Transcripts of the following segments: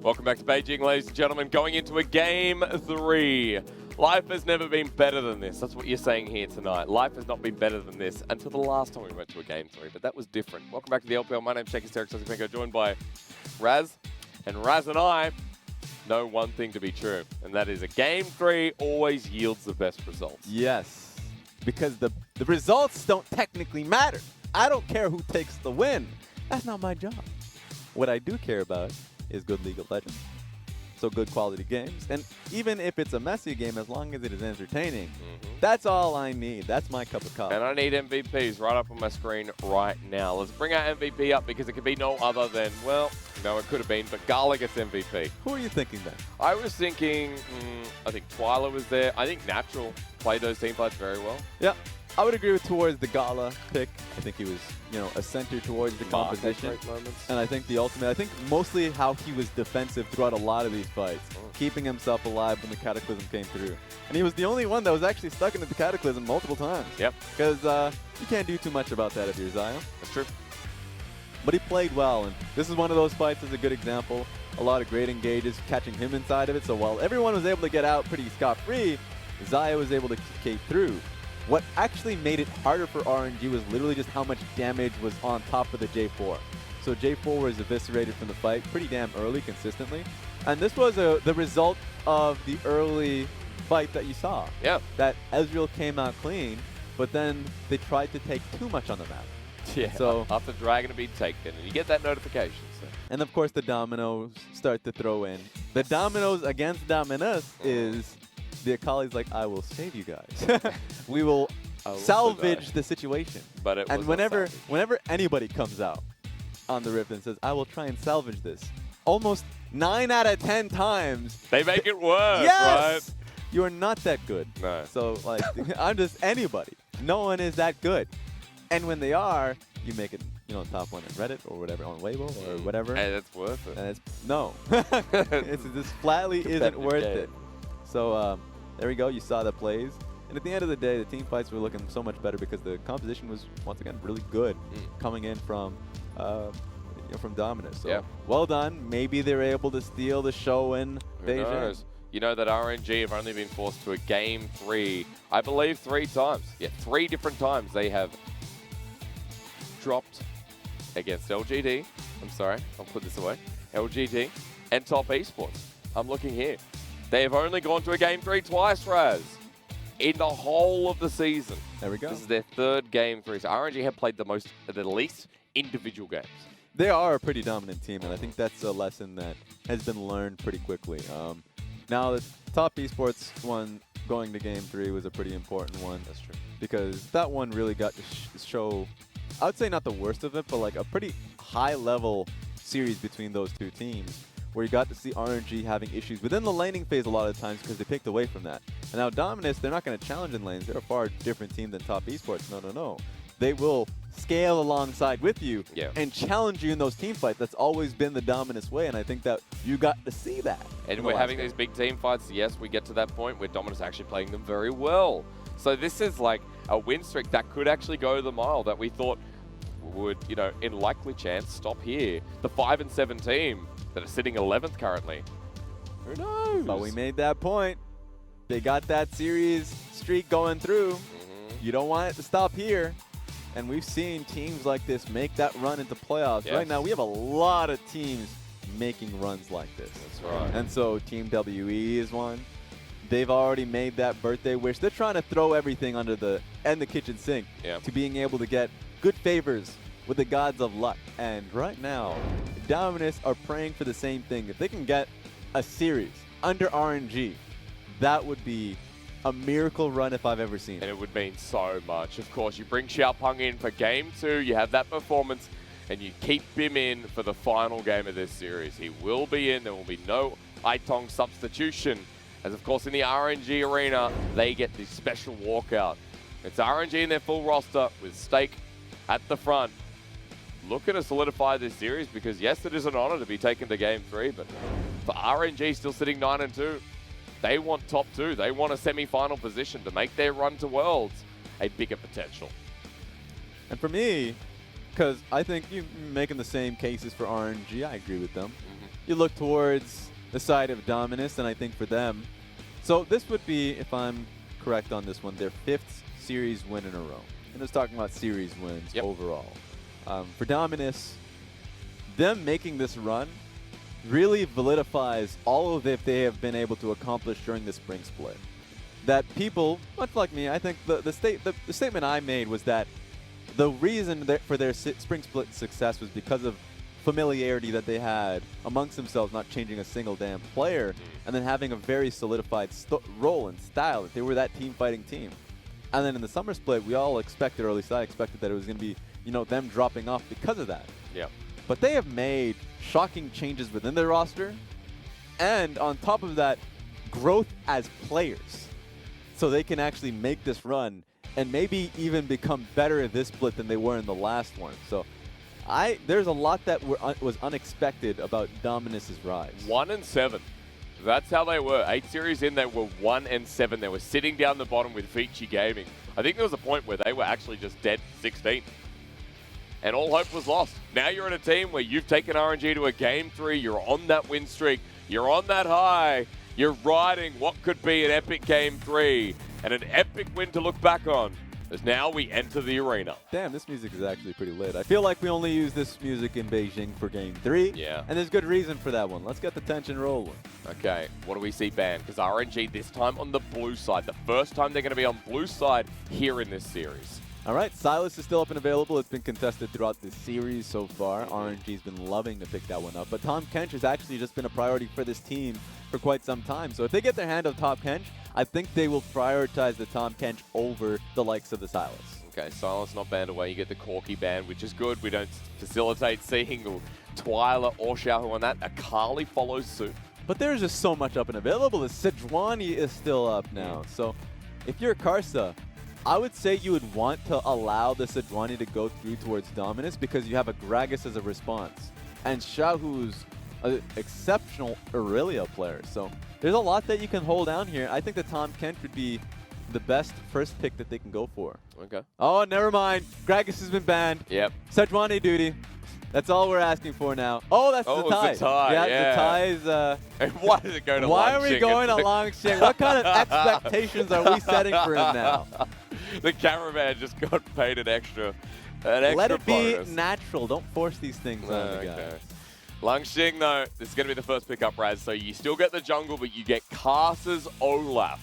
Welcome back to Beijing, ladies and gentlemen. Going into a Game 3. Life has never been better than this. That's what you're saying here tonight. Life has not been better than this until the last time we went to a Game 3, but that was different. Welcome back to the LPL. My name's Xiaopeng, joined by Raz. And Raz and I know one thing to be true, and that is a Game 3 always yields the best results. Yes, because the results don't technically matter. I don't care who takes the win. That's not my job. What I do care about is good League of Legends. So good quality games. And even if it's a messy game, as long as it is entertaining, that's all I need. That's my cup of coffee. And I need MVPs right up on my screen right now. Let's bring our MVP up because it could be no other than, well, no, it could have been, but GALA gets MVP. Who are you thinking then? I was thinking, I think Twilla was there. I think Natural played those teamfights very well. Yeah, I would agree with towards the GALA pick. I think he was, a center towards the composition. And I think the ultimate, I think mostly how he was defensive throughout a lot of these fights, keeping himself alive when the Cataclysm came through. And he was the only one that was actually stuck into the Cataclysm multiple times. Yep. Because you can't do too much about that if you're Xayah. That's true. But he played well, and this is one of those fights as a good example. A lot of great engages, catching him inside of it. So while everyone was able to get out pretty scot-free, Xayah was able to escape through. What actually made it harder for RNG was literally just how much damage was on top of the J4. So J4 was eviscerated from the fight pretty damn early, consistently. And this was the result of the early fight that you saw. Yeah. That Ezreal came out clean, but then they tried to take too much on the map. Yeah, so after Dragon to be taken, and you get that notification. So. And of course the dominoes start to throw in. The dominoes against Dominus is the Akali's like, I will save you guys. We will salvage the situation. But it and whenever anybody comes out on the Rift and says, I will try and salvage this, almost 9 out of 10 times they make it worse, yes! right? You are not that good. No. So like I'm just anybody. No one is that good. And when they are, you make it, top one on Reddit or whatever, on Weibo or whatever. And it's worth it. And it's, no. It's just flatly isn't worth it. So there we go. You saw the plays. And at the end of the day, the team fights were looking so much better because the composition was, once again, really good coming in from Dominus. So yeah. Well done. Maybe they're able to steal the show in Beijing. You know that RNG have only been forced to a Game 3, I believe 3 times. Yeah, 3 different times they have dropped against LGD. I'm sorry, I'll put this away. LGD and Top Esports. I'm looking here. They have only gone to a Game 3 twice, Raz, in the whole of the season. There we go. This is their 3rd Game 3. So RNG have played the least individual games. They are a pretty dominant team, and I think that's a lesson that has been learned pretty quickly. Now, the Top Esports one going to Game 3 was a pretty important one. That's true. Because that one really got to show, I would say not the worst of it, but like a pretty high-level series between those two teams, where you got to see RNG having issues within the laning phase a lot of times because they picked away from that. And now Dominus, they're not going to challenge in lanes. They're a far different team than Top Esports. No. They will scale alongside with you and challenge you in those team fights. That's always been the Dominus way, and I think that you got to see that. And we're having these big team fights. Yes, we get to that point where Dominus actually playing them very well. So this is like a win streak that could actually go the mile that we thought would, in likely chance, stop here. The 5 and 7 team that are sitting 11th currently. Who knows? But we made that point. They got that series streak going through. You don't want it to stop here. And we've seen teams like this make that run into playoffs. Yes. Right now, we have a lot of teams making runs like this. That's right. And so Team WE is one. They've already made that birthday wish. They're trying to throw everything under the kitchen sink to being able to get good favors with the gods of luck. And right now, Dominus are praying for the same thing. If they can get a series under RNG, that would be a miracle run if I've ever seen it. And it would mean so much. Of course, you bring Xiaopeng in for Game 2, you have that performance, and you keep him in for the final game of this series. He will be in. There will be no Aitong substitution. As, of course, in the RNG arena, they get this special walkout. It's RNG in their full roster with Stake at the front, looking to solidify this series because, yes, it is an honor to be taken to Game 3, but for RNG still sitting 9-2, they want top 2. They want a semi-final position to make their run to Worlds a bigger potential. And for me, because I think you're making the same cases for RNG, I agree with them. you look towards the side of Dominus, and I think for them, so this would be, if I'm correct on this one, their 5th series win in a row. And it's talking about series wins overall. For Dominus, them making this run really validifies all of it they have been able to accomplish during the spring split. That people, much like me, I think the statement I made was that the reason for their spring split success was because of familiarity that they had amongst themselves, not changing a single damn player, and then having a very solidified role and style. That they were that team-fighting team. And then in the summer split, we all expected, or at least I expected, that it was going to be, you know, them dropping off because of that. Yeah. But they have made shocking changes within their roster, and on top of that, growth as players. So they can actually make this run and maybe even become better in this split than they were in the last one. So there's a lot that was unexpected about Dominus's rise. 1-7. That's how they were. 8 series in, they were 1-7. They were sitting down the bottom with Vici Gaming. I think there was a point where they were actually just dead 16th. And all hope was lost. Now you're in a team where you've taken RNG to a Game 3. You're on that win streak. You're on that high. You're riding what could be an epic Game 3 and an epic win to look back on. As now we enter the arena. Damn, this music is actually pretty lit. I feel like we only use this music in Beijing for Game 3. Yeah. And there's good reason for that one. Let's get the tension rolling. Okay, what do we see banned? Because RNG this time on the blue side. The first time they're going to be on blue side here in this series. All right, Silas is still up and available. It's been contested throughout this series so far. RNG's been loving to pick that one up. But Tahm Kench has actually just been a priority for this team for quite some time. So if they get their hand on Tahm Kench, I think they will prioritize the Tahm Kench over the likes of the Silas. Okay, Silence not banned away. You get the Corki ban, which is good. We don't facilitate seeing Twilla or Xiaohu on that. Akali follows suit. But there's just so much up and available. The Sejuani is still up now. So if you're Karsa, I would say you would want to allow the Sejuani to go through towards Dominus because you have a Gragas as a response. And Xiaohu's an exceptional Aurelia player. So there's a lot that you can hold down here. I think the Tahm Kench would be the best first pick that they can go for. Okay. Oh, never mind. Gragas has been banned. Yep. Sejuani duty. That's all we're asking for now. Oh, that's the tie. It's the tie. Yeah, the tie is... And why did it go to Why Langx? are we going to Langx? What kind of expectations are we setting for him now? The cameraman just got paid an extra bonus. Let it be natural. Don't force these things on the guy. Langx, though, this is going to be the first pickup, Raz. So you still get the jungle, but you get Karsa's Olaf.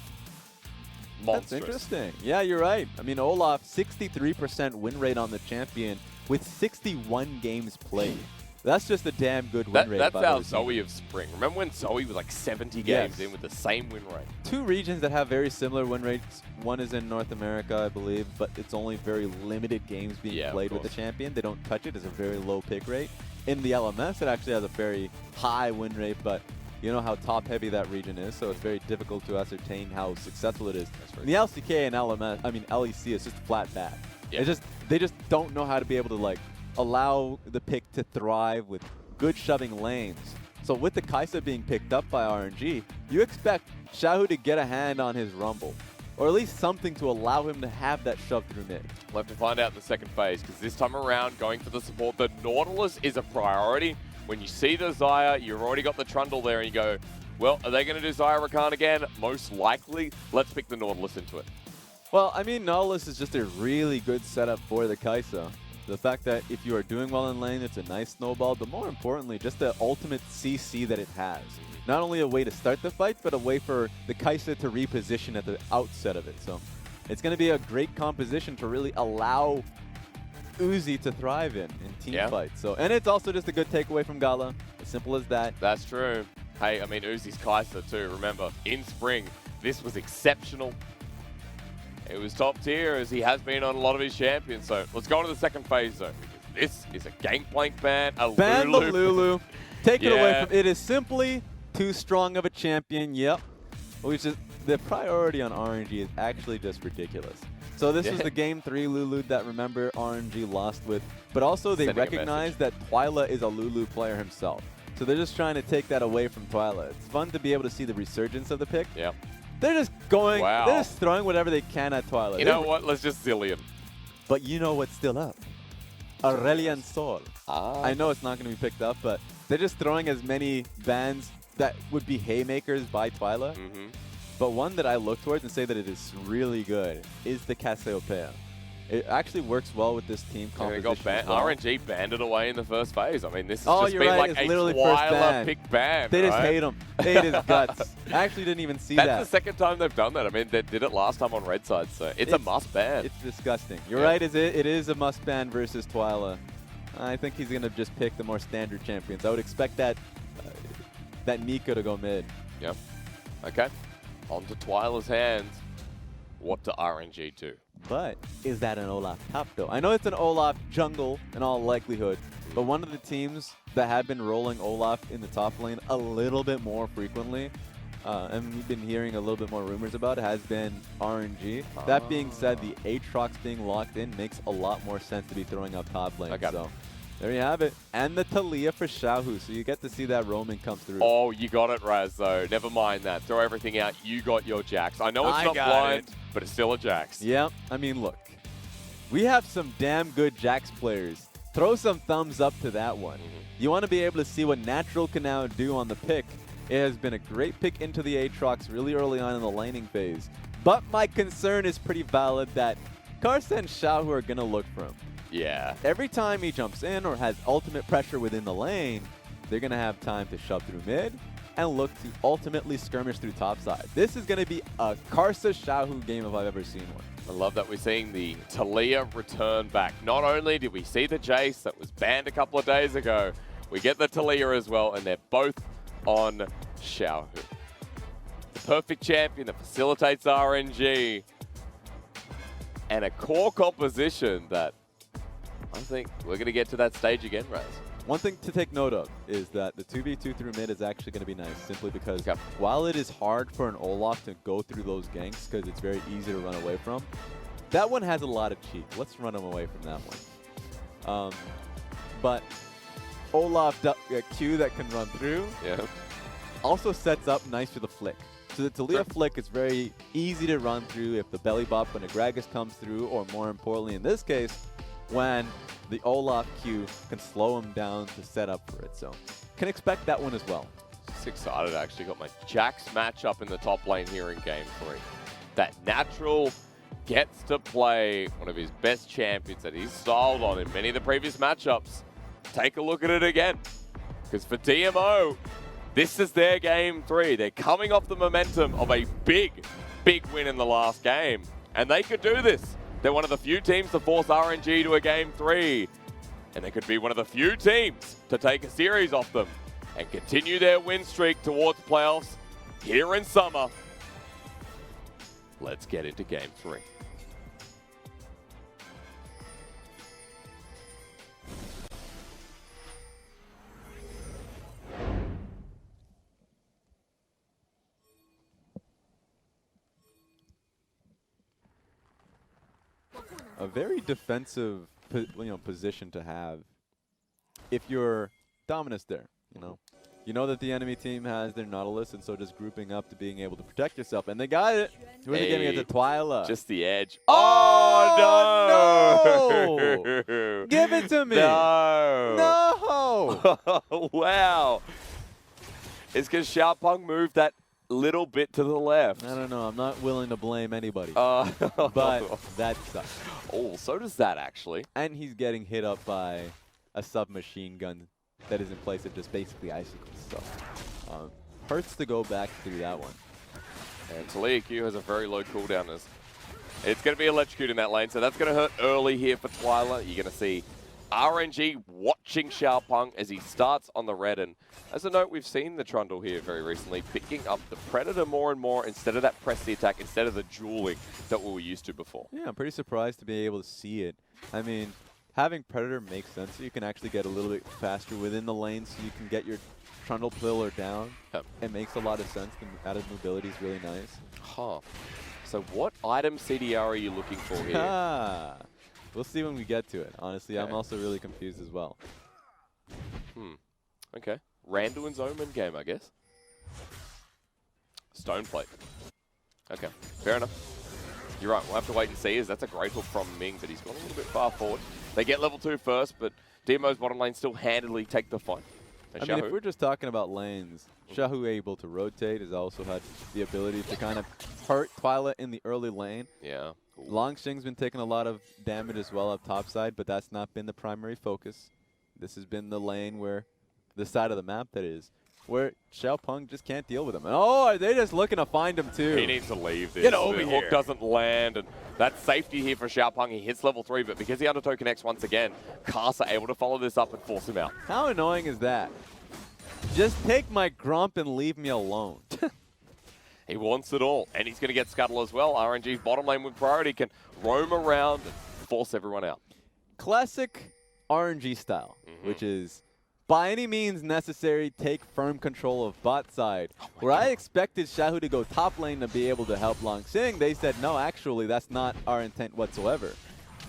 Monstrous. That's interesting. Yeah, you're right. I mean, Olaf, 63% win rate on the champion with 61 games played. That's just a damn good win rate. That's our Zoe of spring. Remember when Zoe was like 70 games in with the same win rate? Two regions that have very similar win rates. One is in North America, I believe, but it's only very limited games being played with the champion. They don't touch it. It's a very low pick rate. In the LMS, it actually has a very high win rate, but you know how top-heavy that region is, so it's very difficult to ascertain how successful it is. In the LCK and LMS, I mean LEC, is just flat bad. Yeah. They just don't know how to be able to like allow the pick to thrive with good shoving lanes. So with the Kaisa being picked up by RNG, you expect Xiaohu to get a hand on his Rumble, or at least something to allow him to have that shove through mid. We'll have to find out in the second phase, because this time around, going for the support, the Nautilus is a priority. When you see the Xayah, you've already got the Trundle there, and you go, well, are they going to do Xayah Rakan again? Most likely. Let's pick the Nautilus into it. Well, I mean, Nautilus is just a really good setup for the Kaisa. The fact that if you are doing well in lane, it's a nice snowball, but more importantly, just the ultimate CC that it has. Not only a way to start the fight, but a way for the Kaisa to reposition at the outset of it. So it's going to be a great composition to really allow Uzi to thrive in team fights. So, and it's also just a good takeaway from GALA. As simple as that. That's true. Hey, I mean, Uzi's Kaisa too. Remember, in spring, this was exceptional. It was top tier, as he has been on a lot of his champions. So let's go on to the second phase, though. This is a Gangplank ban, a ban Lulu. the Lulu. Take it away from it. Is simply too strong of a champion. Yep. Which is the priority on RNG is actually just ridiculous. So this was the Game 3 Lulu that, remember, RNG lost with. But also they recognize that Twilla is a Lulu player himself. So they're just trying to take that away from Twilla. It's fun to be able to see the resurgence of the pick. Yeah. They're just going, they're just throwing whatever they can at Twilight. You know what? Let's just Zillion. But you know what's still up? Aurelian Sol. I know it's not going to be picked up, but They're just throwing as many bans that would be haymakers by Twilla. But one that I look towards and say that it is really good is the Xiaopeng. It actually works well with this team composition. RNG banned it away in the first phase. I mean, this has just you're been right. like It's a literally first Twilla ban. pick ban. They just right? hate him. They hate his guts. I actually didn't even see that. That's the second time they've done that. I mean, they did it last time on Red Side, so it's a must ban. It's disgusting. You're right. It is a must ban versus Twilla. I think he's going to just pick the more standard champions. I would expect that Neeko to go mid. Yep. Okay. On to Twilla's hands. What do RNG do? But is that an Olaf top though? I know it's an Olaf jungle in all likelihood, but one of the teams that have been rolling Olaf in the top lane a little bit more frequently, and we've been hearing a little bit more rumors about it, has been RNG. That being said, the Aatrox being locked in makes a lot more sense to be throwing up top lane. So there you have it. And the Taliyah for Xiaohu, so you get to see that roaming come through. Oh, you got it, Raz, though. Never mind that. Throw everything out. You got your Jax. I know it's not blind, but it's still a Jax. Yeah, I mean, look. We have some damn good Jax players. Throw some thumbs up to that one. You want to be able to see what Natural can now do on the pick. It has been a great pick into the Aatrox really early on in the laning phase. But my concern is pretty valid that Karsa and Xiaohu are going to look for him. Yeah. Every time he jumps in or has ultimate pressure within the lane, they're going to have time to shove through mid and look to ultimately skirmish through topside. This is going to be a Karsa Xiaohu game if I've ever seen one. I love that we're seeing the Taliyah return back. Not only did we see the Jace that was banned a couple of days ago, we get the Taliyah as well, and they're both on Xiaohu. The perfect champion that facilitates RNG. And a core composition that I think we're going to get to that stage again, Raz. One thing to take note of is that the 2v2 through mid is actually going to be nice, simply because while it is hard for an Olaf to go through those ganks because it's very easy to run away from, that one has a lot of cheat. Let's run him away from that one. But Olaf Q that can run through also sets up nice for the flick. So the Taliyah flick is very easy to run through if the belly bop when Agragas comes through, or more importantly in this case, when the Olaf Q can slow him down to set up for it. So can expect that one as well. Just excited, actually. Got my Jax matchup in the top lane here in Game 3. That Natural gets to play one of his best champions that he's styled on in many of the previous matchups. Take a look at it again. Because for DMO, this is their Game 3. They're coming off the momentum of a big win in the last game. And they could do this. They're one of the few teams to force RNG to a Game 3. And they could be one of the few teams to take a series off them and continue their win streak towards playoffs here in summer. Let's get into Game 3. A very defensive position to have if you're Dominus there. You know that the enemy team has their Nautilus, and so just grouping up to being able to protect yourself. And they got it. Who are they giving it to? Twilla. Just the edge. Oh, no! Give it to me. No. No. Wow. It's because Xiaopeng moved that little bit to the left. I don't know. I'm not willing to blame anybody. But that sucks. Oh, so does that, actually. And he's getting hit up by a submachine gun that is in place that just basically icicles. So hurts to go back through that one. And Taliyah Q has a very low cooldown. It's going to be electrocuted in that lane, so that's going to hurt early here for Twilla. You're going to see RNG watching Xiaopeng as he starts on the red. And as a note, we've seen the Trundle here very recently picking up the Predator more and more instead of that press the attack, instead of the dueling that we were used to before. Yeah, I'm pretty surprised to be able to see it. I mean, having Predator makes sense. So you can actually get a little bit faster within the lane so you can get your Trundle pillar down. It makes a lot of sense. The added mobility is really nice. Huh. So what item CDR are you looking for here? We'll see when we get to it. Honestly, I'm also really confused as well. Okay. Randuin's Omen game, I guess. Stone Plate. Okay, fair enough. You're right, we'll have to wait and see, as that's a great hook from Ming, but he's gone a little bit far forward. They get level 2 first, but DMO's bottom lane still handily take the fight. And I mean, if we're just talking about lanes, Xiaohu able to rotate has also had the ability to kind of hurt Twilla in the early lane. Yeah. Langxing's been taking a lot of damage as well up top side, but that's not been the primary focus. This has been the lane where, the side of the map that is, where Xiaopeng just can't deal with him. And oh, are they just looking to find him too? He needs to leave this. Get over the here. hook doesn't land, and that's safety here for Xiaopeng. He hits level 3, but because the undertow connects once again, Karsa able to follow this up and force him out. How annoying is that? Just take my grump and leave me alone. He wants it all, and he's going to get Scuttle as well. RNG's bottom lane with priority can roam around and force everyone out. Classic RNG style, which is by any means necessary, take firm control of bot side. Where I expected Xiaohu to go top lane to be able to help Langxing, they said, no, actually, that's not our intent whatsoever.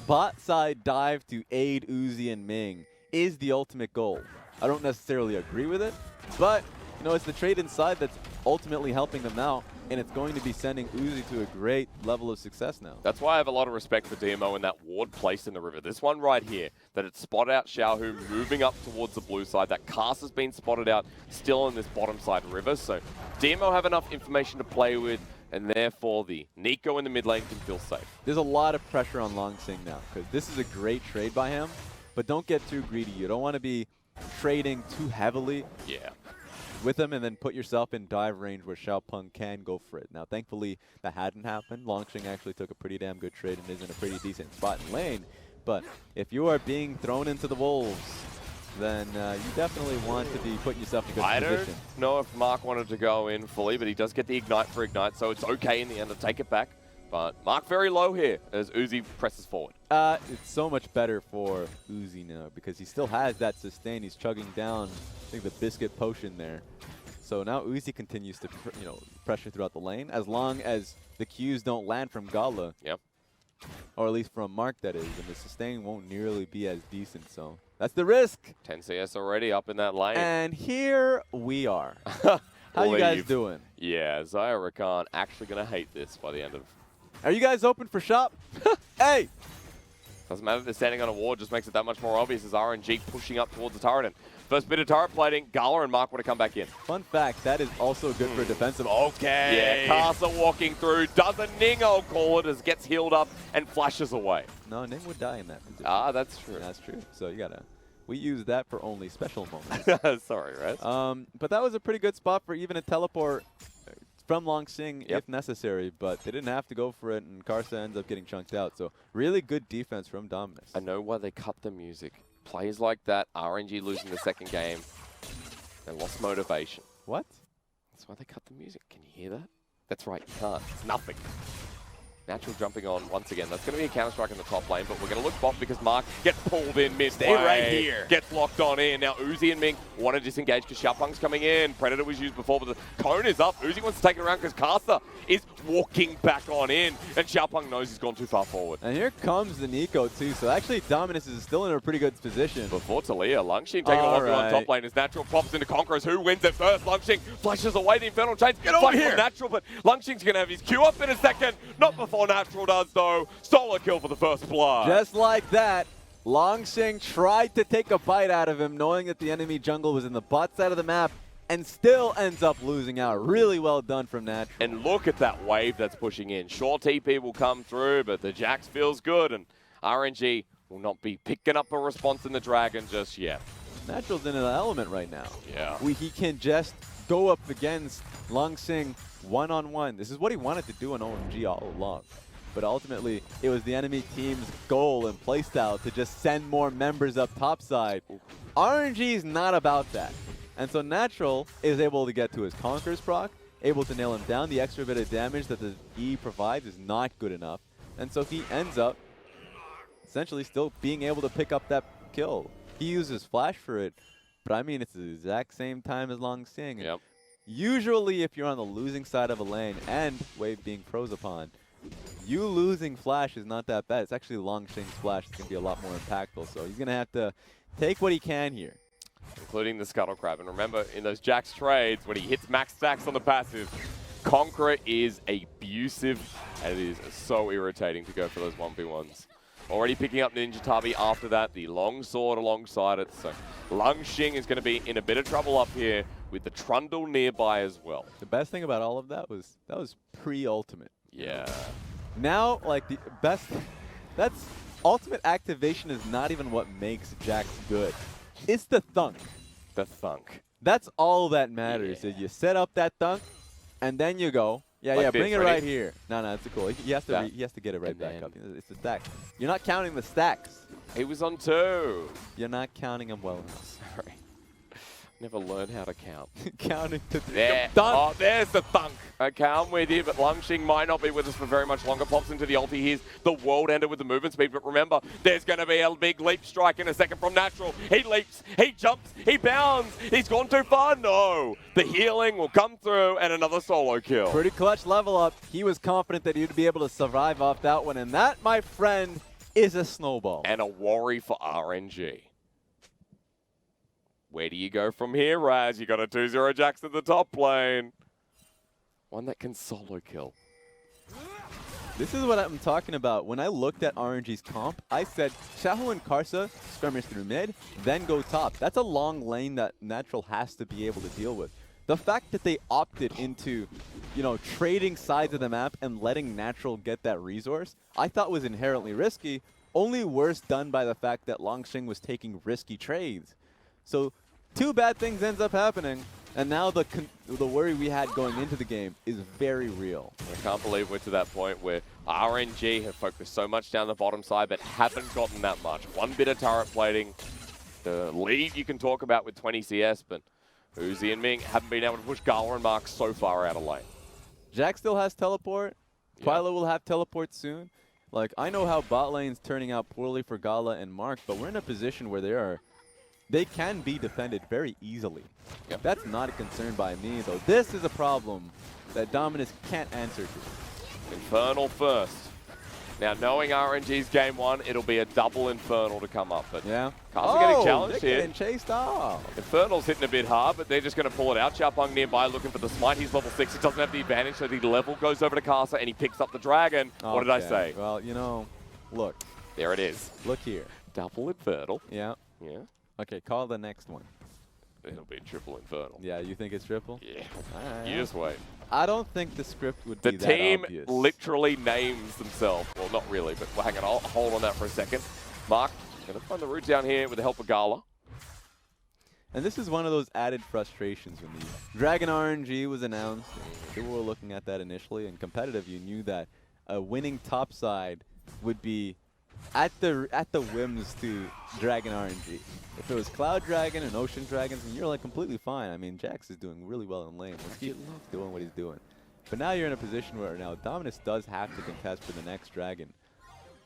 Bot side dive to aid Uzi and Ming is the ultimate goal. I don't necessarily agree with it, but you know, it's the trade inside that's ultimately helping them out, and it's going to be sending Uzi to a great level of success now. That's why I have a lot of respect for DMO and that ward placed in the river. This one right here, that it spot out Xiaohu moving up towards the blue side. That Karsa's been spotted out still in this bottom side river. So DMO have enough information to play with, and therefore the Neeko in the mid lane can feel safe. There's a lot of pressure on Langxing now, because this is a great trade by him, but don't get too greedy. You don't want to be trading too heavily with him and then put yourself in dive range where Xiaopeng can go for it. Now, thankfully, that hadn't happened. Langxing actually took a pretty damn good trade and is in a pretty decent spot in lane. But if you are being thrown into the wolves, then you definitely want to be putting yourself in a good position. I don't know if Mark wanted to go in fully, but he does get the Ignite for Ignite, so it's okay in the end to take it back. But Mark very low here as Uzi presses forward. It's so much better for Uzi now because he still has that sustain. He's chugging down, I think, the biscuit potion there. So now Uzi continues to pressure throughout the lane as long as the Qs don't land from GALA. Yep. Or at least from Mark, that is. And the sustain won't nearly be as decent. So that's the risk. 10 CS already up in that lane. And here we are. How you guys doing? Yeah, Xayah Rakan actually going to hate this by the end of... Are you guys open for shop? Hey! Doesn't matter if they're standing on a wall, just makes it that much more obvious as RNG pushing up towards the turret. And first bit of turret plating, GALA and Mark want to come back in. Fun fact, that is also good for defensive. Okay. Yeah, Karsa walking through, does a Ning, I'll call it, as gets healed up and flashes away. No, Ning would die in that position. Ah, that's true. That's true. So you gotta... We use that for only special moments. Sorry, Rez. But that was a pretty good spot for even a teleport from Langxing if necessary, but they didn't have to go for it, and Karsa ends up getting chunked out. So really good defense from Dominus. I know why they cut the music. Plays like that, RNG losing the second game, they lost motivation. What? That's why they cut the music. Can you hear that? That's right, you can't. It's nothing. Natural jumping on once again. That's going to be a counter-strike in the top lane, but we're going to look bot because Mark gets pulled in mid-way. Stay right here. Gets locked on in. Now Uzi and Ming want to disengage because Xiaopeng's coming in. Predator was used before, but the cone is up. Uzi wants to take it around because Karsa is walking back on in, and Xiaopeng knows he's gone too far forward. And here comes the Neeko too, so actually Dominus is still in a pretty good position. Before Taliyah, Langxing taking a walk on top lane as Natural pops into Conquerors. Who wins it first? Langxing flashes away the Infernal Chains. Get over here! Natural, but Langxing's going to have his Q up in a second. Not before Natural does, though. Solo kill for the first blood. Just like that, Langxing tried to take a bite out of him, knowing that the enemy jungle was in the bot side of the map, and still ends up losing out. Really well done from Natural. And look at that wave that's pushing in. Sure, TP will come through, but the Jax feels good, and RNG will not be picking up a response in the Dragon just yet. Natural's in an element right now. Yeah. He can just go up against Langxing one-on-one. This is what he wanted to do in OMG all along. But ultimately, it was the enemy team's goal and playstyle to just send more members up topside. RNG is not about that. And so Natural is able to get to his Conqueror's proc, able to nail him down. The extra bit of damage that the E provides is not good enough. And so he ends up essentially still being able to pick up that kill. He uses Flash for it, but I mean, it's the exact same time as Langxing. Yep. Usually, if you're on the losing side of a lane and wave being froze upon, you losing Flash is not that bad. It's actually Langxing's Flash that's going to be a lot more impactful. So he's going to have to take what he can here. Including the Scuttle Crab. And remember, in those Jax trades, when he hits max stacks on the passive, Conqueror is abusive, and it is so irritating to go for those 1v1s. Already picking up Ninja Tabi after that, the long sword alongside it. So Langx is going to be in a bit of trouble up here with the Trundle nearby as well. The best thing about all of that was pre-ultimate. Yeah. Now, like, the best, that's, ultimate activation is not even what makes Jax good. It's the thunk. The thunk. That's all that matters. Yeah. Is you set up that thunk, and then you go, yeah, bring it right here. No, it's cool. He has to get it right back up. It's the stack. You're not counting the stacks. He was on 2. You're not counting them well enough. Sorry. Never learned how to count. Counting to there. Oh, there's the thunk. Okay, I'm with you, but Langx might not be with us for very much longer. Pops into the ulti. Here's the world ender with the movement speed. But remember, there's going to be a big leap strike in a second from Natural. He leaps, he jumps, he bounds. He's gone too far. No. The healing will come through and another solo kill. Pretty clutch level up. He was confident that he'd be able to survive off that one. And that, my friend, is a snowball. And a worry for RNG. Where do you go from here, Raz? You got a 2-0 Jax at the top lane. One that can solo kill. This is what I'm talking about. When I looked at RNG's comp, I said Xiaohu and Karsa skirmish through mid, then go top. That's a long lane that Natural has to be able to deal with. The fact that they opted into, you know, trading sides of the map and letting Natural get that resource, I thought was inherently risky. Only worse done by the fact that Langx was taking risky trades. So 2 bad things ends up happening, and now the worry we had going into the game is very real. I can't believe we're to that point where RNG have focused so much down the bottom side but haven't gotten that much. One bit of turret plating, the lead you can talk about with 20 CS, but Uzi and Ming haven't been able to push GALA and Mark so far out of lane. Jax still has teleport. Twilla will have teleport soon. Like, I know how bot lane's turning out poorly for GALA and Mark, but we're in a position where they can be defended very easily. Yep. That's not a concern by me, though. This is a problem that Dominus can't answer to. Infernal first. Now, knowing RNG's game 1, it'll be a double Infernal to come up. But yeah. Karsa getting challenged they're here. Getting chased off. Infernal's hitting a bit hard, but they're just going to pull it out. Xiaopeng nearby looking for the smite. He's level 6. He doesn't have the advantage, so the level goes over to Karsa, and he picks up the dragon. Okay. What did I say? Well, you know, look. There it is. Look here. Double Infernal. Yeah. Yeah. Okay, call the next one. It'll be triple Infernal. Yeah, you think it's triple? Yeah. Right. You just wait. I don't think the script would be that obvious. The team obvious. literally names themselves. Well, not really, but hang on. I'll hold on that for a second. Mark, going to find the route down here with the help of GALA. And this is one of those added frustrations when the Dragon RNG was announced. People were looking at that initially, and competitive, you knew that a winning top side would be at the whims to Dragon RNG. If it was Cloud Dragon and Ocean Dragons, and you're like completely fine. I mean, Jax is doing really well in lane. Let's keep doing what he's doing. But now you're in a position where now Dominus does have to contest for the next Dragon.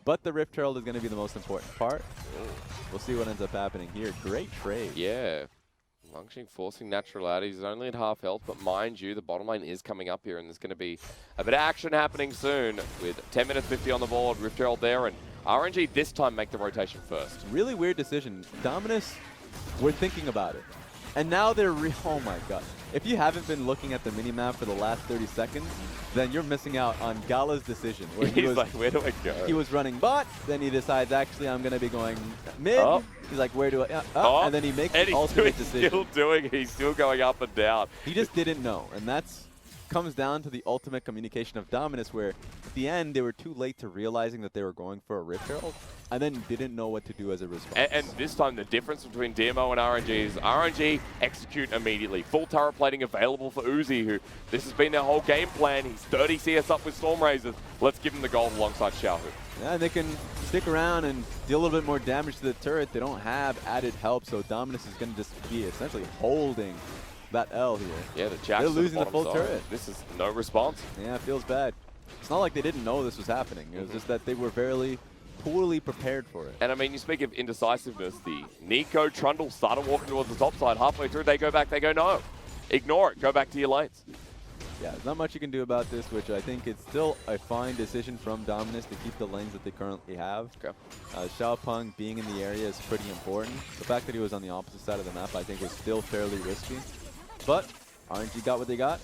But the Rift Herald is going to be the most important part. We'll see what ends up happening here. Great trade. Yeah. Langx forcing Natural out. He's only at half health, but mind you, the bottom lane is coming up here, and there's going to be a bit of action happening soon with 10 minutes 50 on the board. Rift Herald there, and RNG this time make the rotation first. Really weird decision. Dominus, we're thinking about it. And now they're oh my god. If you haven't been looking at the minimap for the last 30 seconds, then you're missing out on GALA's decision. Where He's like, where do I go? He was running bot, then he decides, actually, I'm going to be going mid. Oh. He's like, where do I... and then he makes the ultimate decision. He's still going up and down. He just didn't know. And that's comes down to the ultimate communication of Dominus, where at the end, they were too late to realizing that they were going for a Rift Herald, and then didn't know what to do as a response. And this time, the difference between DMO and RNG is RNG execute immediately. Full turret plating available for Uzi, who this has been their whole game plan. He's 30 CS up with Storm Razors. Let's give him the gold alongside Xiaohu. Yeah, they can stick around and deal a little bit more damage to the turret. They don't have added help, so Dominus is going to just be essentially holding that L here. Yeah, the Jax they're losing the full side. turret. This is no response. Yeah, it feels bad. It's not like they didn't know this was happening. It was just that they were very poorly prepared for it. And I mean, you speak of indecisiveness. The Neeko Trundle started walking towards the top side. Halfway through, they go back. They go, no. Ignore it. Go back to your lanes. Yeah, there's not much you can do about this, which I think it's still a fine decision from Dominus to keep the lanes that they currently have. Okay. Xiaopeng being in the area is pretty important. The fact that he was on the opposite side of the map, I think, was still fairly risky. But RNG got what they got,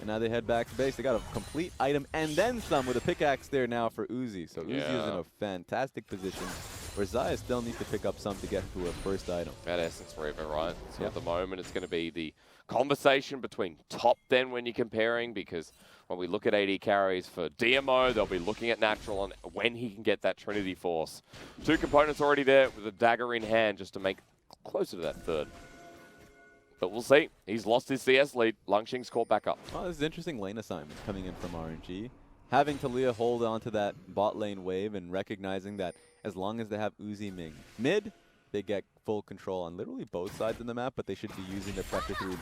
And now they head back to base. They got a complete item and then some with a pickaxe there now for Uzi. So Uzi is in a fantastic position where Xayah still needs to pick up some to get to a first item. That Essence Reaver, right? So at the moment, it's going to be the conversation between top then when you're comparing, because when we look at AD carries for DMO, they'll be looking at Natural and when he can get that Trinity Force. 2 components already there with a dagger in hand just to make closer to that third. But we'll see. He's lost his CS lead. Langxing's caught back up. Oh, this is interesting lane assignment coming in from RNG. Having Taliyah hold on to that bot lane wave and recognizing that as long as they have Uzi Ming mid, they get full control on literally both sides of the map, but they should be using the pressure through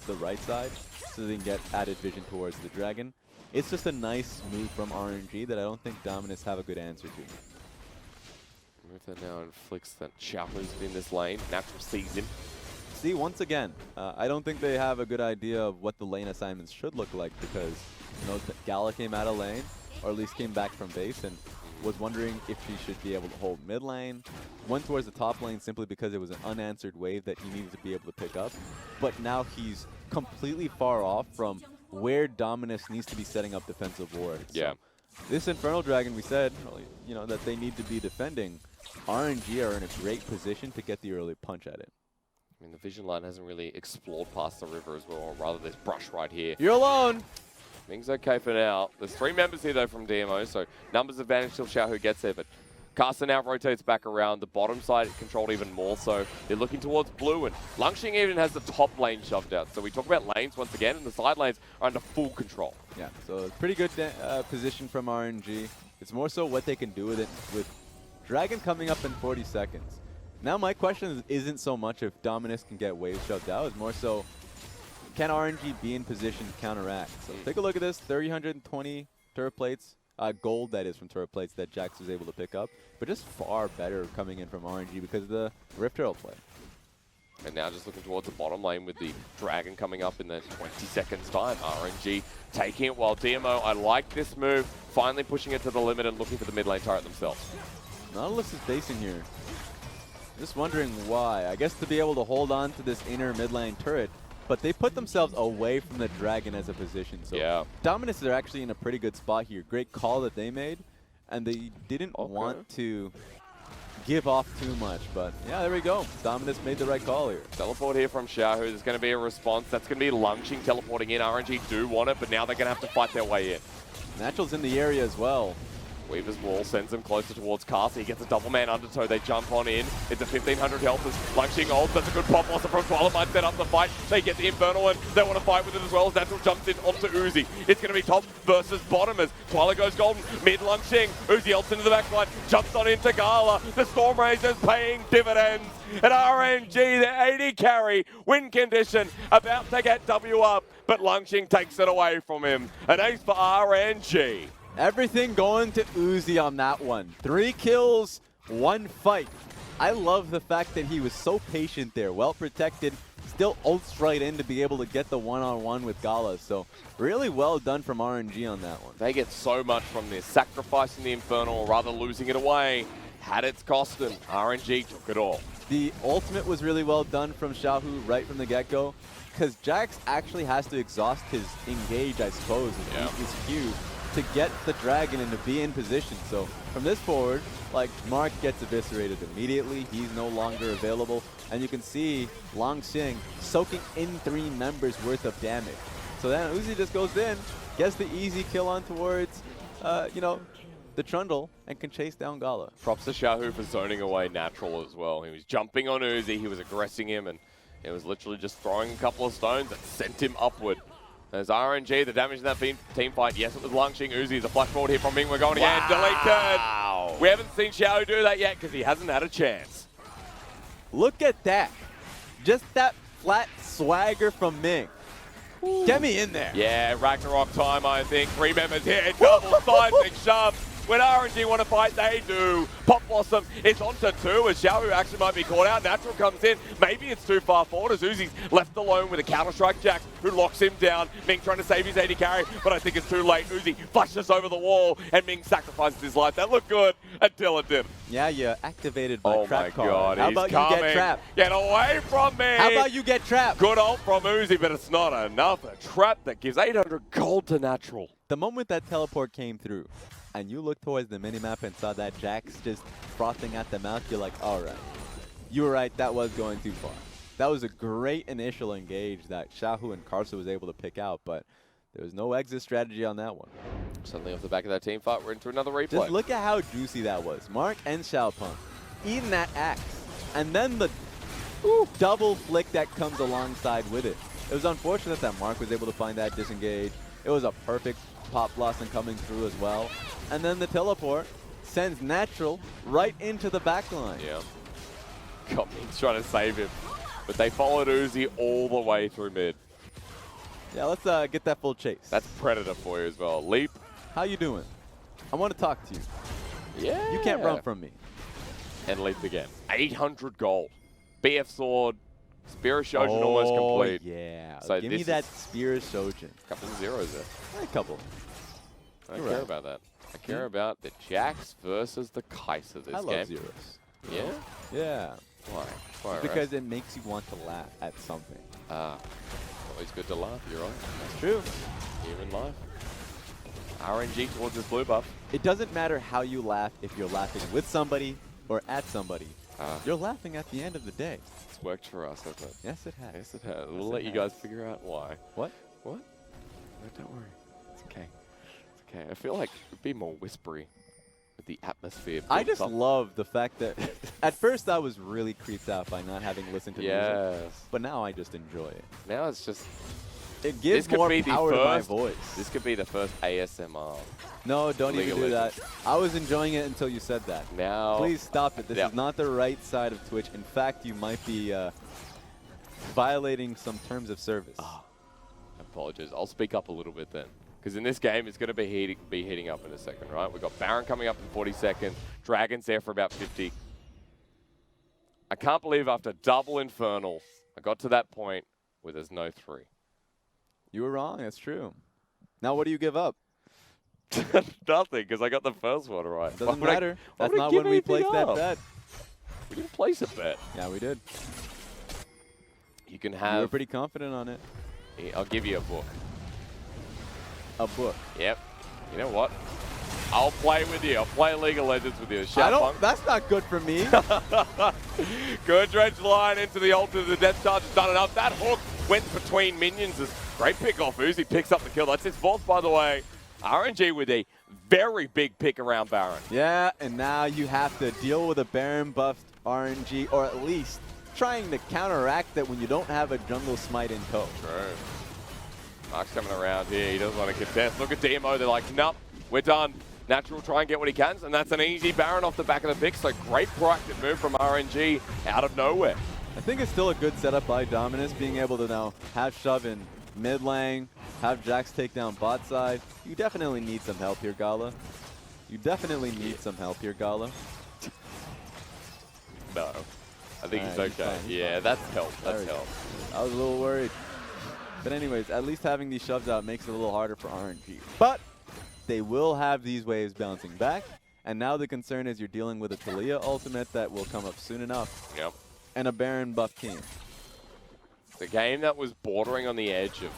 the right side so they can get added vision towards the dragon. It's just a nice move from RNG that I don't think Dominus have a good answer to. Move that now and flicks that Xiaohu's in this lane. Natural sees him. See, once again, I don't think they have a good idea of what the lane assignments should look like because, you know, GALA came out of lane, or at least came back from base, and was wondering if he should be able to hold mid lane. Went towards the top lane simply because it was an unanswered wave that he needed to be able to pick up. But now he's completely far off from where Dominus needs to be setting up defensive wards. Yeah. So this Infernal Dragon, we said, you know, that they need to be defending. RNG are in a great position to get the early punch at it. I mean, the vision line hasn't really explored past the river as well, or rather this brush right here. You're alone! Ming's okay for now. There's 3 members here, though, from DMO, so numbers advantage till Xiaohu gets there, but Karsa now rotates back around. The bottom side controlled even more, so they're looking towards blue, and Langxing even has the top lane shoved out. So we talk about lanes once again, and the side lanes are under full control. Yeah, so pretty good position from RNG. It's more so what they can do with it, with Dragon coming up in 40 seconds. Now my question isn't so much if Dominus can get waves shoved out, it's more so can RNG be in position to counteract? So take a look at this, 320 turret plates, gold that is from turret plates that Jax was able to pick up, but just far better coming in from RNG because of the Rift Herald play. And now just looking towards the bottom lane with the Dragon coming up in the 20 seconds time. RNG taking it while DMO, I like this move, finally pushing it to the limit and looking for the mid lane turret themselves. Nautilus is basing here. Just wondering why. I guess to be able to hold on to this inner mid lane turret, but they put themselves away from the Dragon as a position. So Dominus are actually in a pretty good spot here. Great call that they made, and they didn't want to give off too much. But yeah, there we go. Dominus made the right call here. Teleport here from Xiaohu. There's going to be a response. That's going to be Langxing teleporting in. RNG do want it, but now they're going to have to fight their way in. Natural's in the area as well. Weaver's wall sends him closer towards Karsa. He gets a double man undertow. They jump on in. It's a 1,500 health as Langxing ults. That's a good pop. Also from Twilla might set up the fight. They get the Infernal one. They want to fight with it as well as Natural jumps in onto Uzi. It's going to be top versus bottom as Twilla goes golden. Mid Langxing. Uzi ults into the backline. Jumps on into GALA. The Storm Razors paying dividends. And RNG, the 80 carry, win condition, about to get W up. But Langxing takes it away from him. An ace for RNG. Everything going to Uzi on that one. 3 kills, 1 fight. I love the fact that he was so patient there, well protected, still ults right in to be able to get the one-on-one with GALA. So really well done from RNG on that one. They get so much from this, sacrificing the Infernal, or rather losing it away. Had its cost, and RNG took it all. The ultimate was really well done from Xiaohu right from the get-go, because Jax actually has to exhaust his engage, I suppose, his Q, to get the Dragon and to be in position. So from this forward, like, Mark gets eviscerated immediately. He's no longer available. And you can see Langxing soaking in 3 members worth of damage. So then Uzi just goes in, gets the easy kill on towards, you know, the Trundle, and can chase down GALA. Props to Xiaohu for zoning away Natural as well. He was jumping on Uzi, he was aggressing him, and it was literally just throwing a couple of stones that sent him upward. There's RNG, the damage in that team fight. Yes, it was Langxing. Uzi, the flash forward here from Ming. We're going again. Deleted. We haven't seen Xiaohu do that yet because he hasn't had a chance. Look at that. Just that flat swagger from Ming. Get me in there. Yeah, Ragnarok time, I think. 3 members here. Double seismic shove. When RNG want to fight, they do. Pop Blossom is onto 2 as Xiaohu actually might be caught out. Natural comes in. Maybe it's too far forward as Uzi's left alone with a counter-strike Jax who locks him down. Ming trying to save his AD carry, but I think it's too late. Uzi flashes over the wall and Ming sacrifices his life. That looked good until it didn't. Yeah, you activated my trap card. God, How about you get trapped? Get away from me! How about you get trapped? Good ult from Uzi, but it's not enough. A trap that gives 800 gold to Natural. The moment that teleport came through, and you looked towards the minimap and saw that Jax just frothing at the mouth, you're like, all right. You were right, that was going too far. That was a great initial engage that Xiaohu and Karsa was able to pick out, but there was no exit strategy on that one. Suddenly off the back of that team fight, we're into another replay. Just look at how juicy that was. Mark and Xiaopeng eating that axe, and then the double flick that comes alongside with it. It was unfortunate that Mark was able to find that disengage. It was a perfect pop blossom coming through as well. And then the teleport sends Natural right into the back line. Yeah. God, Ming's trying to save him. But they followed Uzi all the way through mid. Yeah, let's get that full chase. That's Predator for you as well. Leap. How you doing? I want to talk to you. Yeah. You can't run from me. And Leap again. 800 gold. BF Sword. Spear of Shojin almost complete. Yeah. So give me that Spear of Shojin. A couple of zeros there. A couple. I care about that. I care about the Jax versus the Kai'Sa this game. I love zeros. Yeah? Yeah. Why? Why, because it makes you want to laugh at something. Always good to laugh, you're right. That's true. Human life. RNG towards this blue buff. It doesn't matter how you laugh if you're laughing with somebody or at somebody. You're laughing at the end of the day. It's worked for us, hasn't it? Yes, it has. Yes, it has. We'll let you guys figure out why. What? What? No, don't worry. It's okay. It's okay. I feel like it'd be more whispery with the atmosphere. I just love the fact that at first I was really creeped out by not having listened to music. But now I just enjoy it. Now it's just... It gives more power to my voice. This could be the first ASMR. No, don't even do that. I was enjoying it until you said that. Now... Please stop it. This is not the right side of Twitch. In fact, you might be violating some terms of service. Apologies. I'll speak up a little bit then. Because in this game, it's going to be heating up in a second, right? We've got Baron coming up in 40 seconds. Dragon's there for about 50. I can't believe after double Infernal, I got to that point where there's no 3. You were wrong. That's true. Now what do you give up? Nothing, because I got the first one right. Doesn't matter. That's not when we placed that bet. We didn't place a bet. Yeah, we did. You can have... You were pretty confident on it. I'll give you a book. A book? Yep. You know what? I'll play with you. I'll play League of Legends with you. That's not good for me. Good dredge line into the ult of the Death Charge has done enough. That hook went between minions. Great pick off. Uzi picks up the kill. That's his fourth, by the way. RNG with a very big pick around Baron. Yeah, and now you have to deal with a Baron buffed RNG, or at least trying to counteract that when you don't have a jungle smite in tow. True. Mark's coming around here. He doesn't want to contest. Look at DMO. They're like, nope, we're done. Natural try and get what he can, and that's an easy Baron off the back of the pick. So great proactive move from RNG out of nowhere. I think it's still a good setup by Dominus, being able to now have shove in mid lane, have Jax take down bot side. You definitely need some help here, GALA. You definitely need some help here, GALA. No. I think he's okay. Yeah, that's help. That's help. I was a little worried. But anyways, at least having these shoves out makes it a little harder for RNG. But they will have these waves bouncing back. And now the concern is you're dealing with a Taliyah ultimate that will come up soon enough. Yep. And a Baron buff team. The game that was bordering on the edge of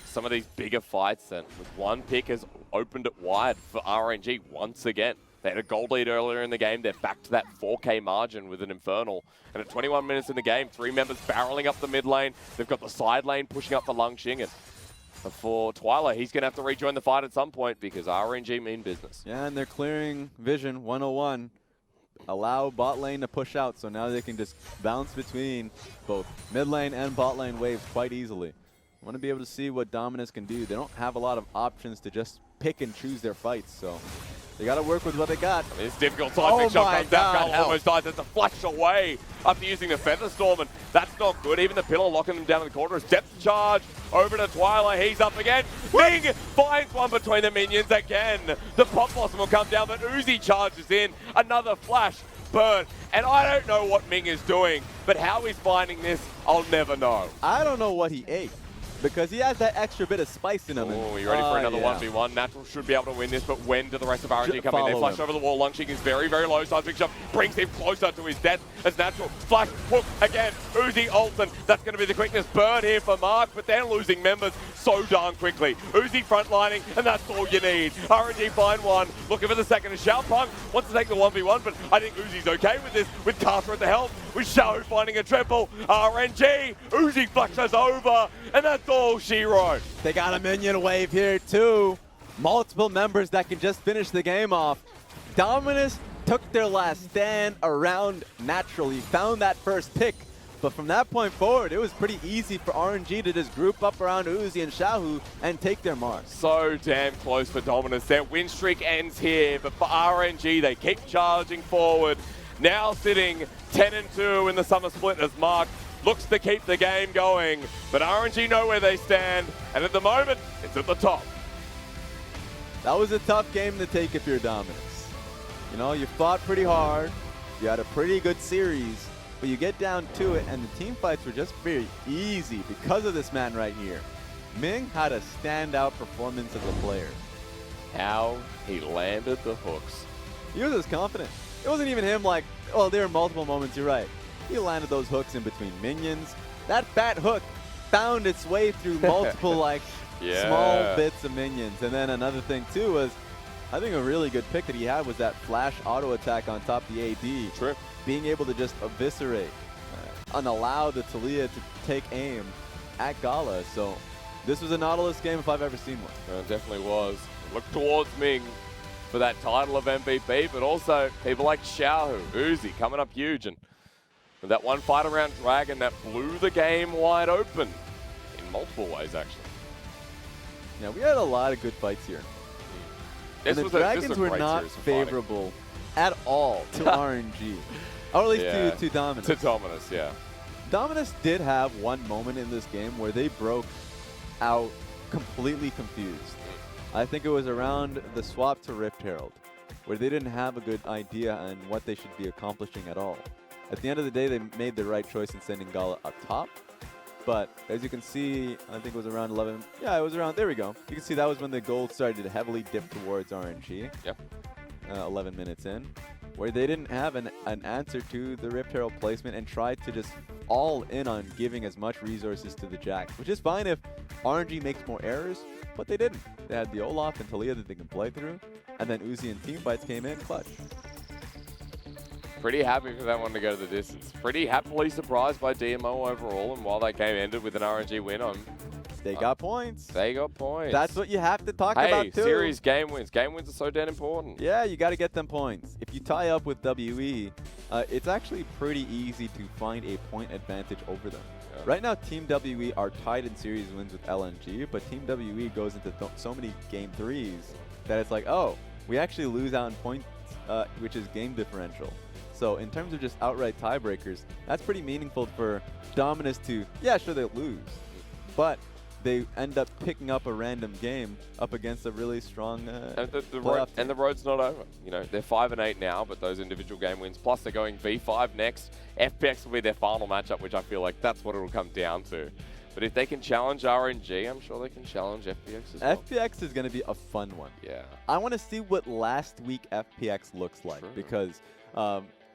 some of these bigger fights, and with one pick has opened it wide for RNG once again. They had a gold lead earlier in the game. They're back to that 4K margin with an Infernal. And at 21 minutes in the game, 3 members barreling up the mid lane. They've got the side lane pushing up for Langx. And for Twilla, he's going to have to rejoin the fight at some point because RNG mean business. Yeah, and they're clearing vision 101. Allow bot lane to push out, so now they can just bounce between both mid lane and bot lane waves quite easily. I want to be able to see what Dominus can do. They don't have a lot of options to just pick and choose their fights, so They got to work with what they got. I mean, it's difficult. Seismic shot comes down. GALA help. almost dies. It's a flash away after using the Feather Storm, and that's not good. Even the pillar locking them down in the corner. Depth charge over to Twilla. He's up again. Ming finds one between the minions again. The Pop Blossom will come down, but Uzi charges in. Another flash burn. And I don't know what Ming is doing, but how he's finding this, I'll never know. I don't know what he ate. Because he has that extra bit of spice in him. Oh, you ready for another 1v1? Natural should be able to win this, but when do the rest of RNG come in? They flash over the wall. Langx is very, very low. Seismic shot brings him closer to his death as Natural. Flash, hook again. Uzi ults, that's going to be the quickness burn here for Mark, but they're losing members so darn quickly. Uzi frontlining, and that's all you need. RNG find one. Looking for the second. Xiaopeng wants to take the 1v1, but I think Uzi's okay with this, with Karsa at the help, with Xiaohu finding a triple. RNG, Uzi flashes over, and that's all she wrote. They got a minion wave here too. Multiple members that can just finish the game off. Dominus took their last stand around naturally, found that first pick. But from that point forward, it was pretty easy for RNG to just group up around Uzi and Xiaohu and take their mark. So damn close for Dominus. Their win streak ends here, but for RNG, they keep charging forward. Now sitting 10-2 in the summer split as Mark looks to keep the game going, but RNG know where they stand, and at the moment, it's at the top. That was a tough game to take if you're Dominus. You know, you fought pretty hard, you had a pretty good series, but you get down to it, and the team fights were just very easy because of this man right here. Ming had a standout performance as a player. How he landed the hooks. He was just confident. It wasn't even him like, oh, there are multiple moments, you're right. He landed those hooks in between minions. That fat hook found its way through multiple small bits of minions. And then another thing too was, I think a really good pick that he had was that flash auto attack on top of the AD. True. Being able to just eviscerate and allow the Taliyah to take aim at GALA. So this was a Nautilus game if I've ever seen one. It definitely was. Look towards Ming for that title of MVP, but also people like Xiaohu, Uzi coming up huge, and with that one fight around Dragon that blew the game wide open in multiple ways, actually. Yeah, we had a lot of good fights here. And the Dragons were not favorable at all to RNG, or at least to Dominus. To Dominus, yeah. Dominus did have one moment in this game where they broke out completely confused. I think it was around the swap to Rift Herald, where they didn't have a good idea on what they should be accomplishing at all. At the end of the day, they made the right choice in sending GALA up top. But as you can see, I think it was around 11. Yeah, it was around. There we go. You can see that was when the gold started to heavily dip towards RNG. Yep. 11 minutes in, where they didn't have an answer to the Rift Herald placement and tried to just all in on giving as much resources to the Jax, which is fine if RNG makes more errors, but they didn't. They had the Olaf and Taliyah that they can play through, and then Uzi and teamfights came in clutch. Pretty happy for that one to go to the distance. Pretty happily surprised by DMO overall, and while that game ended with an RNG win, they got points. They got points. That's what you have to talk about too. Series game wins. Game wins are so dead important. Yeah, you got to get them points. If you tie up with WE, it's actually pretty easy to find a point advantage over them. Yeah. Right now, Team WE are tied in series wins with LNG, but Team WE goes into so many game threes that it's like, oh, we actually lose out in points, which is game differential. So in terms of just outright tiebreakers, that's pretty meaningful for Dominus to, yeah, sure, they'll lose, but they end up picking up a random game up against a really strong and the road's not over. You know, they're 5-8 now, but those individual game wins, plus they're going V5 next. FPX will be their final matchup, which I feel like that's what it'll come down to. But if they can challenge RNG, I'm sure they can challenge FPX as well. FPX is going to be a fun one. Yeah. I want to see what last week FPX looks like. True. Because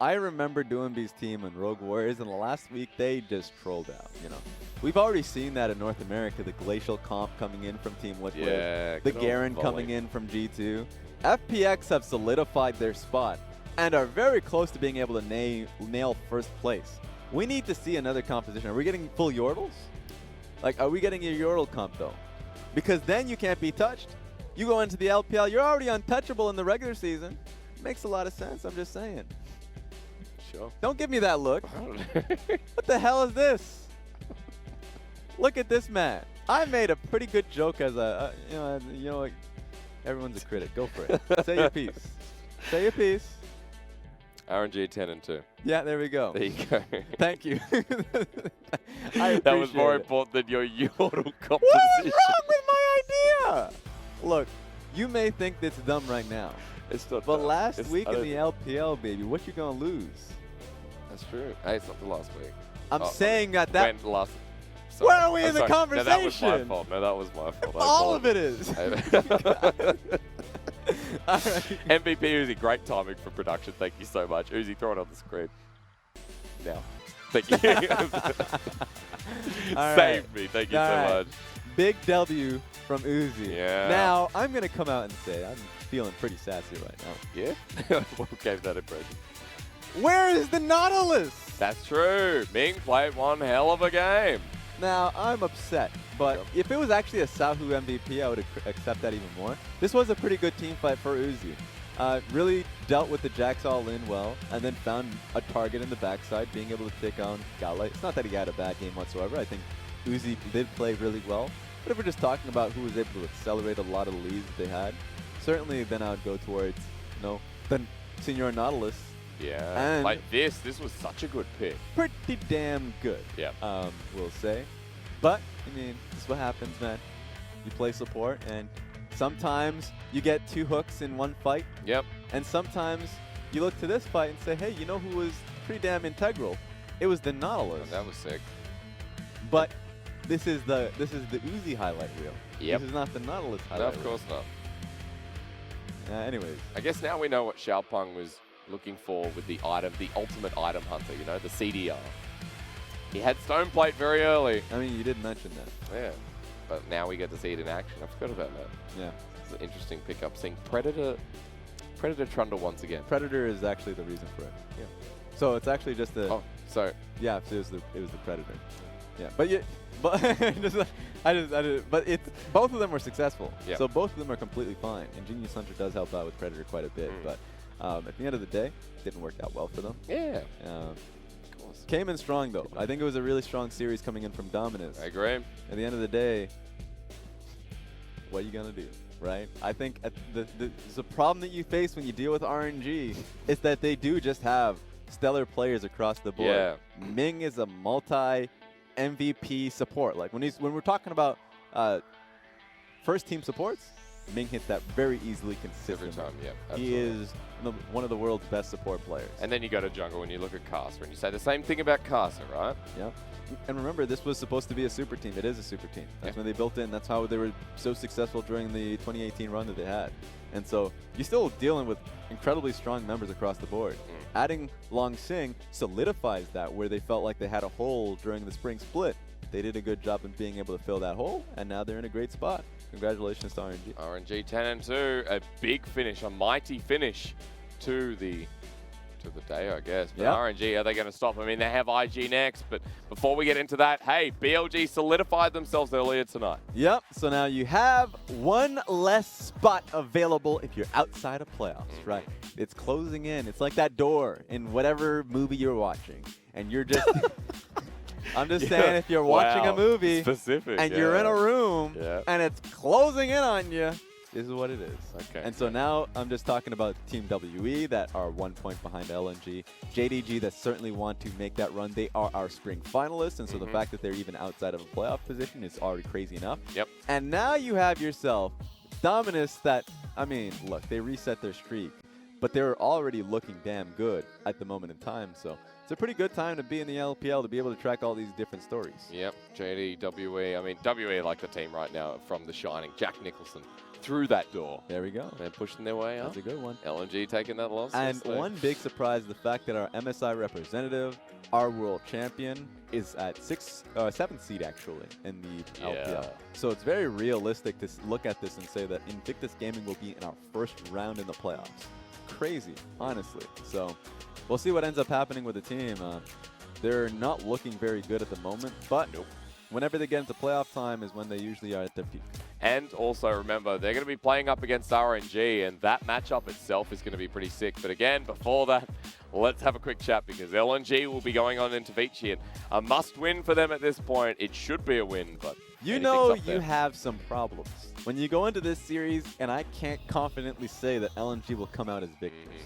I remember doing B's team and Rogue Warriors, and the last week they just trolled out. You know, we've already seen that in North America. The Glacial comp coming in from Team Liquid, the Garen coming in from G2. FPX have solidified their spot and are very close to being able to nail first place. We need to see another composition. Are we getting full Yordles? Like, are we getting a Yordle comp though? Because then you can't be touched. You go into the LPL, you're already untouchable in the regular season. Makes a lot of sense. I'm just saying. Sure. Don't give me that look. What the hell is this? Look at this man. I made a pretty good joke as a, Everyone's a critic. Go for it. Say your piece. Say your piece. RNG 10-2. Yeah, there we go. There you go. Thank you. That was more important than your yodel composition. What is wrong with my idea? Look, you may think it's dumb right now. It's not But dumb. last week in the LPL, baby, what you gonna lose? That's true. Hey, it's not the last week. I'm saying that. When last... Where are we in the sorry. conversation? No, that was my fault. No, that was my fault. All of it is. All right. MVP Uzi, great timing for production. Thank you so much. Uzi, throw it on the screen. Now. Thank you. Saved me. Thank you so much. Big W from Uzi. Yeah. Now, I'm going to come out and say I'm feeling pretty sassy right now. Yeah? What gave that impression? Where is the Nautilus? That's true. Ming played one hell of a game. Now, I'm upset, but if it was actually a Xiaohu MVP, I would accept that even more. This was a pretty good team fight for Uzi. Really dealt with the Jax all in well, and then found a target in the backside, being able to take on GALA. It's not that he had a bad game whatsoever. I think Uzi did play really well. But if we're just talking about who was able to accelerate a lot of the leads that they had, certainly then I would go towards, the Senior Nautilus. Yeah, and like this was such a good pick. Pretty damn good, yeah. We'll say. But, I mean, this is what happens, man. You play support, and sometimes you get 2 hooks in one fight. Yep. And sometimes you look to this fight and say, hey, you know who was pretty damn integral? It was the Nautilus. Oh, that was sick. But this is the Uzi highlight reel. Yep. This is not the Nautilus highlight reel. No, of course not. Anyways. I guess now we know what Xiaopeng was looking for with the item, the ultimate item hunter, the CDR. He had Stone Plate very early. I mean, you did mention that. Yeah, but now we get to see it in action. I forgot about that. Yeah. It's an interesting pickup, seeing Predator Trundle once again. Predator is actually the reason for it. Yeah. So it's actually just the... Oh, so... Yeah, it was the Predator. Yeah, but but it's both of them were successful. Yep. So both of them are completely fine. And Genius Hunter does help out with Predator quite a bit, but at the end of the day, it didn't work out well for them. Yeah. Of course. Came in strong though. I think it was a really strong series coming in from Dominus. I agree. At the end of the day, what are you gonna do, right? I think the problem that you face when you deal with RNG is that they do just have stellar players across the board. Yeah. Ming is a multi-MVP support. Like when we're talking about first team supports, Ming hits that very easily, consistently. Every time, yeah. He is one of the world's best support players. And then you go to jungle and you look at Karsa and you say the same thing about Karsa, right? Yeah. And remember, this was supposed to be a super team. It is a super team. That's when they built it, and that's how they were so successful during the 2018 run that they had. And so you're still dealing with incredibly strong members across the board. Adding Langx solidifies that, where they felt like they had a hole during the spring split. They did a good job in being able to fill that hole, and now they're in a great spot. Congratulations to RNG. RNG 10-2, a big finish, a mighty finish to the day, I guess. But RNG, are they going to stop? I mean, they have IG next, but before we get into that, hey, BLG solidified themselves earlier tonight. Yep, so now you have one less spot available if you're outside of playoffs, right? It's closing in. It's like that door in whatever movie you're watching, and you're just... I'm just saying, if you're watching a movie and you're in a room and it's closing in on you, this is what it is. Okay. And so now I'm just talking about Team WE that are 1 point behind LNG. JDG that certainly want to make that run. They are our spring finalists, and so the fact that they're even outside of a playoff position is already crazy enough. Yep. And now you have yourself Dominus that, I mean, look, they reset their streak, but they're already looking damn good at the moment in time. So it's a pretty good time to be in the LPL to be able to track all these different stories. Yep, JD, WE. I mean, WE like the team right now from The Shining. Jack Nicholson through that door. There we go. They're pushing their way up. That's a good one. LNG taking that loss. And one big surprise, the fact that our MSI representative, our world champion, is at 7th seed actually in the LPL. So it's very realistic to look at this and say that Invictus Gaming will be in our first round in the playoffs. Crazy, honestly. So we'll see what ends up happening with the team. They're not looking very good at the moment, but whenever they get into playoff time is when they usually are at their peak. And also remember, they're going to be playing up against RNG, and that matchup itself is going to be pretty sick. But again, before that, let's have a quick chat because LNG will be going on into Vici, and a must-win for them at this point. It should be a win, but You Anything's know up there. you have some problems when you go into this series, and I can't confidently say that LNG will come out as victors.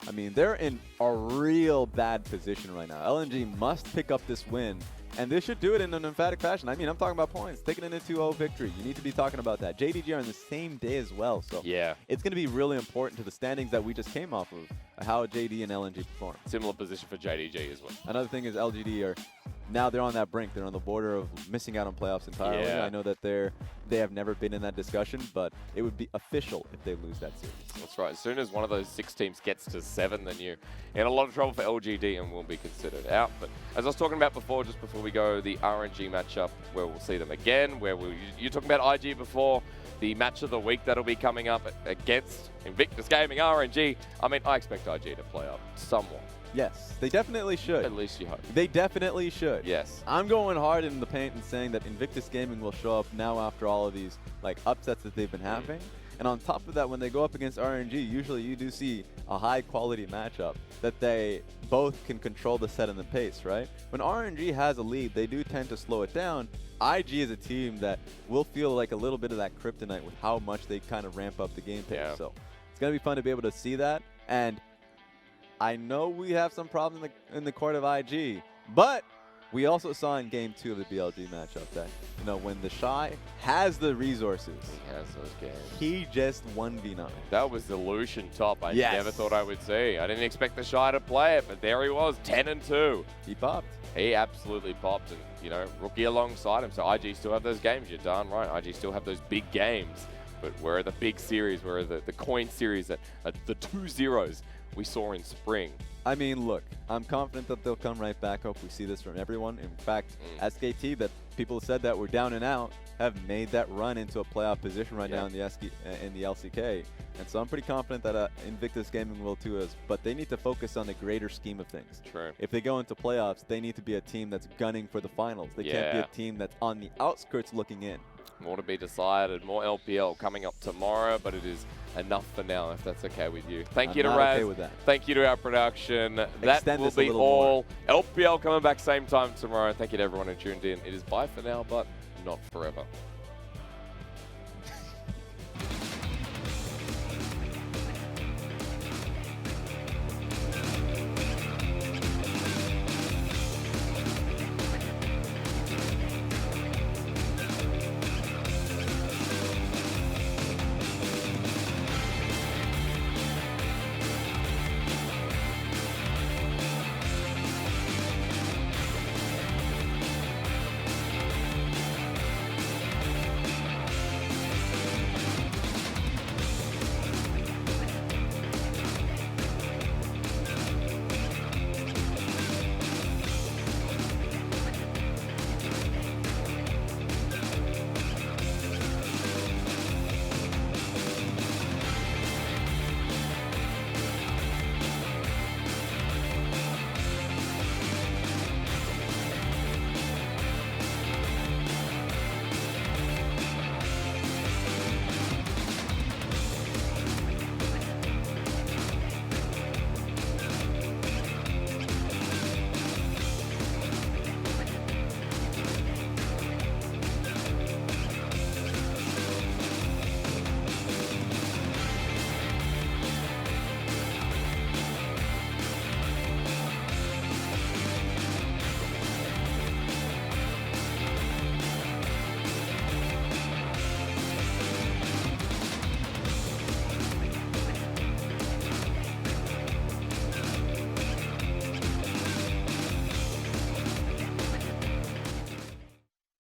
I mean, they're in a real bad position right now. LNG must pick up this win, and they should do it in an emphatic fashion. I mean, I'm talking about points. Taking in a 2-0 victory. You need to be talking about that. JDG are on the same day as well, so Yeah. it's going to be really important to the standings that we just came off of, how JD and LNG perform. Similar position for JDG as well. Another thing is LGD are now they're on that brink. They're on the border of missing out on playoffs entirely. Yeah. I know that they have never been in that discussion, but it would be official if they lose that series. That's right. As soon as one of those 6 teams gets to 7, then you're in a lot of trouble for LGD and will be considered out. But as I was talking about before, just before we go, the RNG matchup where we'll see them again, you're talking about IG before, the match of the week that'll be coming up against Invictus Gaming RNG. I mean, I expect IG to play up somewhat. Yes, they definitely should. At least you hope. They definitely should. Yes. I'm going hard in the paint and saying that Invictus Gaming will show up now after all of these upsets that they've been having. And on top of that, when they go up against RNG, usually you do see a high-quality matchup that they both can control the set and the pace, right? When RNG has a lead, they do tend to slow it down. IG is a team that will feel like a little bit of that kryptonite with how much they kind of ramp up the game pace. Yeah. So it's going to be fun to be able to see that. And I know we have some problems in the court of IG, but we also saw in Game 2 of the BLG matchup that, when the Shy has the resources, He has those games. he just 1v9. That was the Lucian top I Yes. never thought I would see. I didn't expect the Shy to play it, but there he was, 10-2. He popped. He absolutely popped, and, rookie alongside him. So IG still have those games. You're darn right. IG still have those big games. But where are the big series? Where are the coin series that the 2-0s we saw in spring? I mean, look, I'm confident that they'll come right back up. We see this from everyone. In fact, SKT, that people said that were down and out, have made that run into a playoff position right now in the LCK. And so I'm pretty confident that Invictus Gaming will too, but they need to focus on the greater scheme of things. True. If they go into playoffs, they need to be a team that's gunning for the finals. They can't be a team that's on the outskirts looking in. More to be decided. More LPL coming up tomorrow, but it is enough for now, if that's okay with you. Thank you to Raz. Okay with that. Thank you to our production. That Extend will this a be little all. LPL coming back same time tomorrow. Thank you to everyone who tuned in. It is bye for now, but not forever.